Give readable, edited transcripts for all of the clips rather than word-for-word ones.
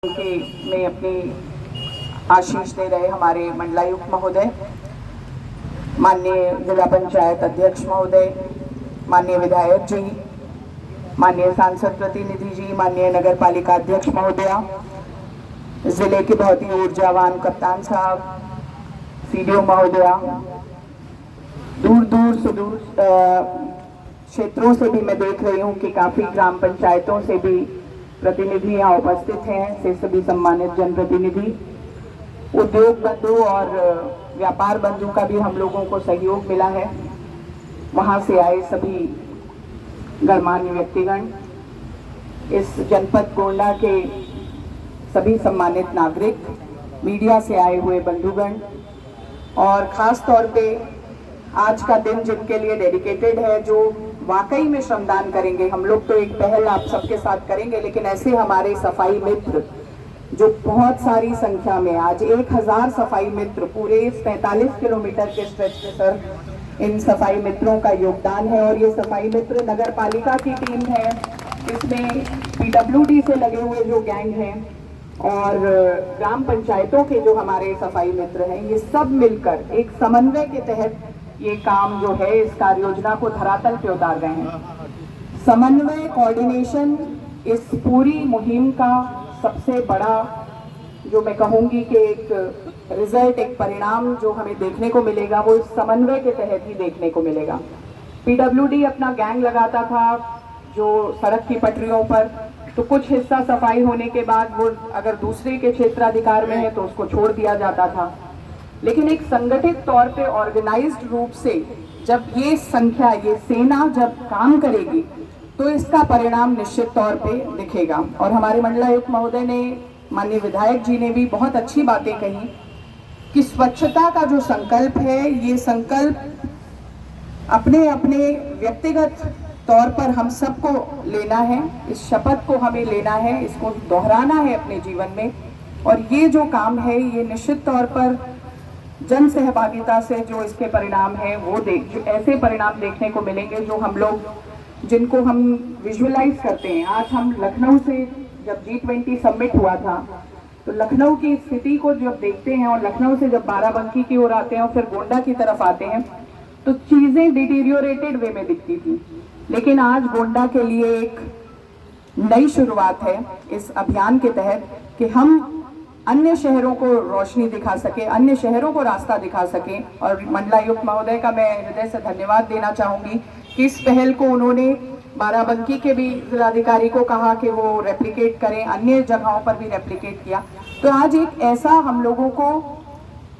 के में अपनी आशीष दे रहे हमारे मंडलायुक्त महोदय, माननीय जिला पंचायत अध्यक्ष महोदय, माननीय विधायक जी, माननीय सांसद प्रतिनिधि जी, माननीय नगर पालिका अध्यक्ष महोदया, जिले के बहुत ही ऊर्जावान कप्तान साहब, सीडीओ महोदया, दूर दूर सुदूर क्षेत्रों से भी मैं देख रही हूँ कि काफी ग्राम पंचायतों से भी प्रतिनिधि यहाँ उपस्थित हैं, से सभी सम्मानित जनप्रतिनिधि, उद्योग बंधु और व्यापार बंधु का भी हम लोगों को सहयोग मिला है। वहाँ से आए सभी गणमान्य व्यक्तिगण, इस जनपद गोंडा के सभी सम्मानित नागरिक, मीडिया से आए हुए बंधुगण और खास तौर पे आज का दिन जिनके लिए डेडिकेटेड है, जो वाकई में श्रमदान करेंगे। हम लोग तो एक पहल आप सबके साथ करेंगे, लेकिन ऐसे हमारे सफाई मित्र जो बहुत सारी संख्या में, आज 1000 सफाई मित्र पूरे 45 किलोमीटर के स्ट्रेच में सर, इन सफाई मित्रों का योगदान है। और ये सफाई मित्र नगर पालिका की टीम है, इसमें पीडब्ल्यूडी से लगे हुए जो गैंग हैं और ग्राम पंचायतों के जो हमारे सफाई मित्र हैं, ये सब मिलकर एक समन्वय के तहत ये काम जो है, इस कार्य योजना को धरातल पे उतार रहे हैं। समन्वय, कोऑर्डिनेशन इस पूरी मुहिम का सबसे बड़ा जो मैं कहूंगी कि एक रिजल्ट, एक परिणाम जो हमें देखने को मिलेगा, वो इस समन्वय के तहत ही देखने को मिलेगा। पीडब्ल्यूडी अपना गैंग लगाता था जो सड़क की पटरियों पर, तो कुछ हिस्सा सफाई होने के बाद वो अगर दूसरे के क्षेत्राधिकार में है तो उसको छोड़ दिया जाता था। लेकिन एक संगठित तौर पे ऑर्गेनाइज्ड रूप से जब ये संख्या, ये सेना जब काम करेगी तो इसका परिणाम निश्चित तौर पे दिखेगा। और हमारे मंडलायुक्त महोदय ने, माननीय विधायक जी ने भी बहुत अच्छी बातें कही कि स्वच्छता का जो संकल्प है, ये संकल्प अपने अपने व्यक्तिगत तौर पर हम सबको लेना है, इस शपथ को हमें लेना है, इसको दोहराना है अपने जीवन में। और ये जो काम है, ये निश्चित तौर पर जन सहभागिता से जो इसके परिणाम है, वो जो ऐसे परिणाम देखने को मिलेंगे जो हम लोग, जिनको हम विजुअलाइज करते हैं। आज हम लखनऊ से जब G20 समिट हुआ था, तो लखनऊ की स्थिति को जब देखते हैं और लखनऊ से जब बाराबंकी की ओर आते हैं और फिर गोंडा की तरफ आते हैं, तो चीजें डिटीरियोरेटेड वे में दिखती थी। लेकिन आज गोंडा के लिए एक नई शुरुआत है इस अभियान के तहत कि हम अन्य शहरों को रोशनी दिखा सके, अन्य शहरों को रास्ता दिखा सके। और मंडलायुक्त महोदय का मैं हृदय से धन्यवाद देना चाहूंगी कि इस पहल को उन्होंने बाराबंकी के भी जिलाधिकारी को कहा कि वो रेप्लिकेट करें, अन्य जगहों पर भी रेप्लिकेट किया। तो आज एक ऐसा हम लोगों को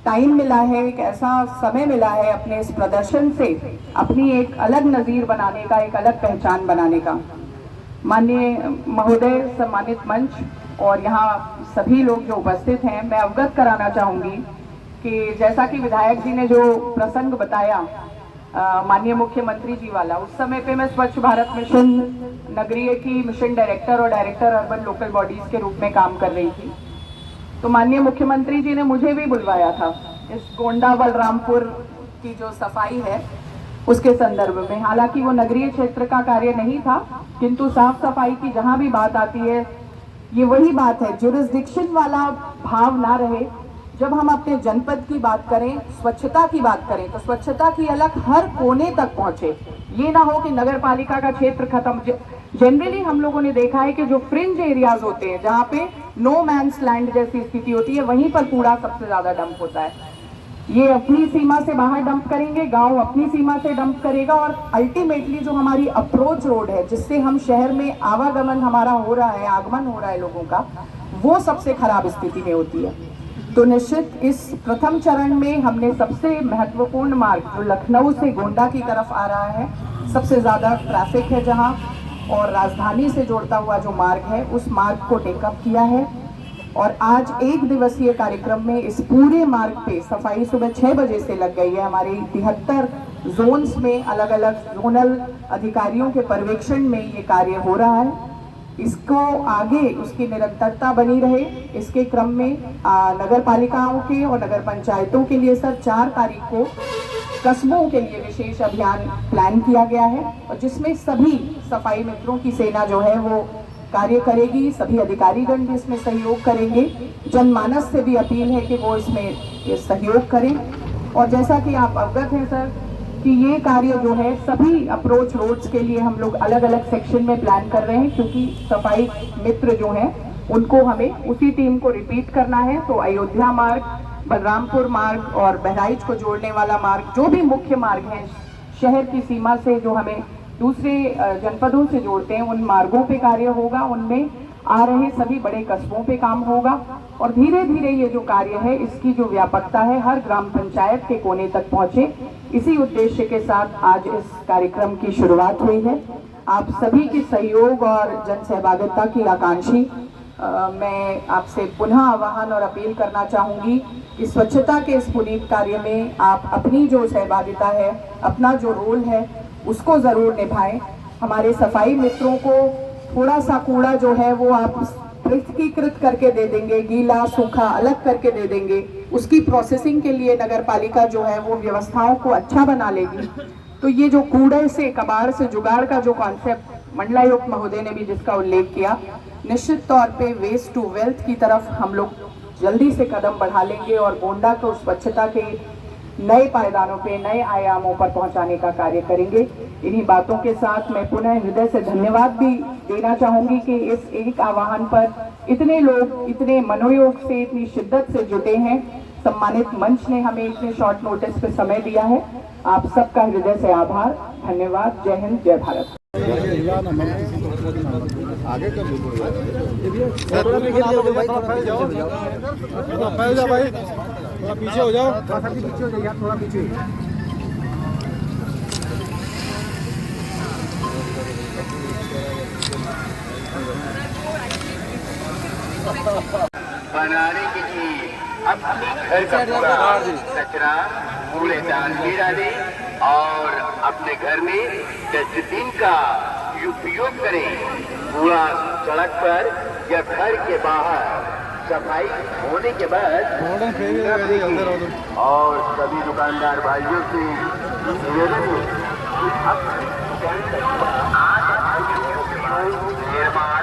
टाइम मिला है, एक ऐसा समय मिला है अपने इस प्रदर्शन से अपनी एक अलग नज़ीर बनाने का, एक अलग पहचान बनाने का। माननीय महोदय, सम्मानित मंच और यहाँ सभी लोग जो उपस्थित हैं, मैं अवगत कराना चाहूँगी कि जैसा कि विधायक जी ने जो प्रसंग बताया माननीय मुख्यमंत्री जी वाला, उस समय पे मैं स्वच्छ भारत मिशन नगरीय की मिशन डायरेक्टर और डायरेक्टर अर्बन लोकल बॉडीज के रूप में काम कर रही थी। तो माननीय मुख्यमंत्री जी ने मुझे भी बुलवाया था इस गोंडा बलरामपुर की जो सफाई है उसके संदर्भ में। हालांकि वो नगरीय क्षेत्र का कार्य नहीं था, किंतु साफ सफाई की जहाँ भी बात आती है, ये वही बात है, जुरिस्डिक्शन वाला भाव ना रहे। जब हम अपने जनपद की बात करें, स्वच्छता की बात करें, तो स्वच्छता की अलग हर कोने तक पहुंचे। ये ना हो कि नगर पालिका का क्षेत्र खत्म। जनरली हम लोगों ने देखा है कि जो फ्रिंज एरियाज होते हैं, जहाँ पे नो मैन्स लैंड जैसी स्थिति होती है, वहीं पर कूड़ा सबसे ज्यादा डंप होता है। ये अपनी सीमा से बाहर डंप करेंगे, गांव अपनी सीमा से डंप करेगा, और अल्टीमेटली जो हमारी अप्रोच रोड है, जिससे हम शहर में आवागमन हमारा हो रहा है, आगमन हो रहा है लोगों का, वो सबसे खराब स्थिति में होती है। तो निश्चित इस प्रथम चरण में हमने सबसे महत्वपूर्ण मार्ग जो लखनऊ से गोंडा की तरफ आ रहा है, सबसे ज्यादा ट्रैफिक है जहां, और राजधानी से जोड़ता हुआ जो मार्ग है, उस मार्ग को टेकअप किया है। और आज एक दिवसीय कार्यक्रम में इस पूरे मार्ग पे सफाई सुबह 6 बजे से लग गई है। हमारे 73 जोन्स में अलग अलग जोनल अधिकारियों के पर्यवेक्षण में ये कार्य हो रहा है। इसको आगे उसकी निरंतरता बनी रहे, इसके क्रम में नगर पालिकाओं के और नगर पंचायतों के लिए सर 4 तारीख को कस्बों के लिए विशेष अभियान प्लान किया गया है, और जिसमें सभी सफाई मित्रों की सेना जो है वो कार्य करेगी, सभी अधिकारीगण भी इसमें सहयोग करेंगे। जनमानस से भी अपील है कि वो इसमें सहयोग करें। और जैसा कि आप अवगत हैं सर कि ये कार्य जो है सभी अप्रोच रोड्स के लिए हम लोग अलग अलग सेक्शन में प्लान कर रहे हैं, क्योंकि सफाई मित्र जो हैं उनको हमें उसी टीम को रिपीट करना है। तो अयोध्या मार्ग, बलरामपुर मार्ग और बहराइच को जोड़ने वाला मार्ग, जो भी मुख्य मार्ग हैं शहर की सीमा से जो हमें दूसरे जनपदों से जोड़ते हैं, उन मार्गों पे कार्य होगा। उनमें आ रहे सभी बड़े कस्बों पे काम होगा और धीरे धीरे ये जो कार्य है इसकी जो व्यापकता है हर ग्राम पंचायत के कोने तक पहुंचे, इसी उद्देश्य के साथ आज इस कार्यक्रम की शुरुआत हुई है। आप सभी के सहयोग और जन सहभागिता की आकांक्षी मैं आपसे पुनः आह्वान और अपील करना चाहूंगी कि स्वच्छता के इस पुनीत कार्य में आप अपनी जो सहभागिता है, अपना जो रोल है उसको जरूर निभाएं। हमारे सफाई मित्रों को थोड़ा सा कूड़ा जो है वो आप पृथकीकृत करके दे देंगे, गीला सूखा अलग करके दे देंगे, उसकी प्रोसेसिंग के लिए नगर पालिका जो है वो व्यवस्थाओं को अच्छा बना लेगी। तो ये जो कूड़े से कबाड़ से जुगाड़ का जो कॉन्सेप्ट मंडलायुक्त महोदय ने भी जिसका उल्लेख किया, निश्चित तौर पे वेस्ट टू वेल्थ की तरफ हम लोग जल्दी से कदम बढ़ा लेंगे और गोंडा को स्वच्छता के नए पायदानों पे, नए आयामों पर पहुंचाने का कार्य करेंगे। इन्हीं बातों के साथ मैं पुनः हृदय से धन्यवाद भी देना चाहूंगी कि इस एक आह्वान पर इतने लोग इतने मनोयोग से, इतनी शिद्दत से जुटे हैं। सम्मानित मंच ने हमें इतने शॉर्ट नोटिस पे समय दिया है। आप सबका हृदय से आभार, धन्यवाद। जय हिंद, जय भारत। आगे कर थोड़ा पीछे हो जाओ भाई, थोड़ा पीछे हो जाओ, थोड़ा पीछे हो जाइए, थोड़ा पीछे। बनाने की चीज अपने घर का पूरा कचरा कूड़ेदान में डालें और अपने घर में डस्टबिन का उपयोग करें। कूड़ा सड़क पर या घर के बाहर सफाई होने के बाद और सभी दुकानदार भाइयों से निवेदन है निर्माण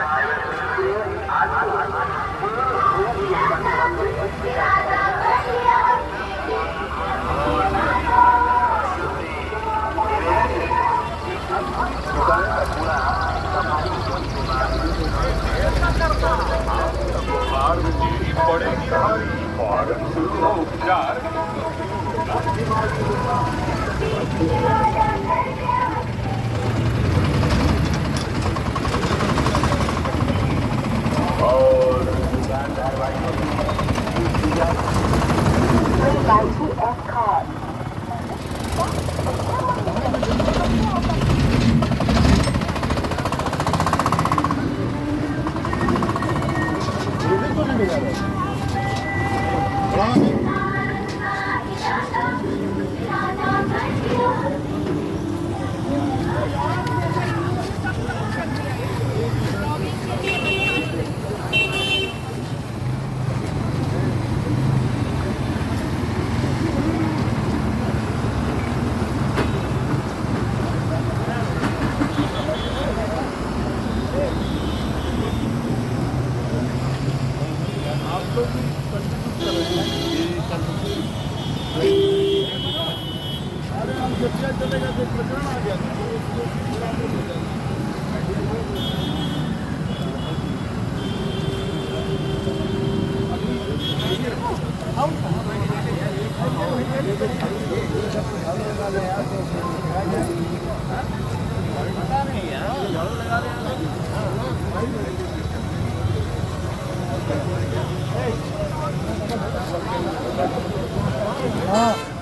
हाँ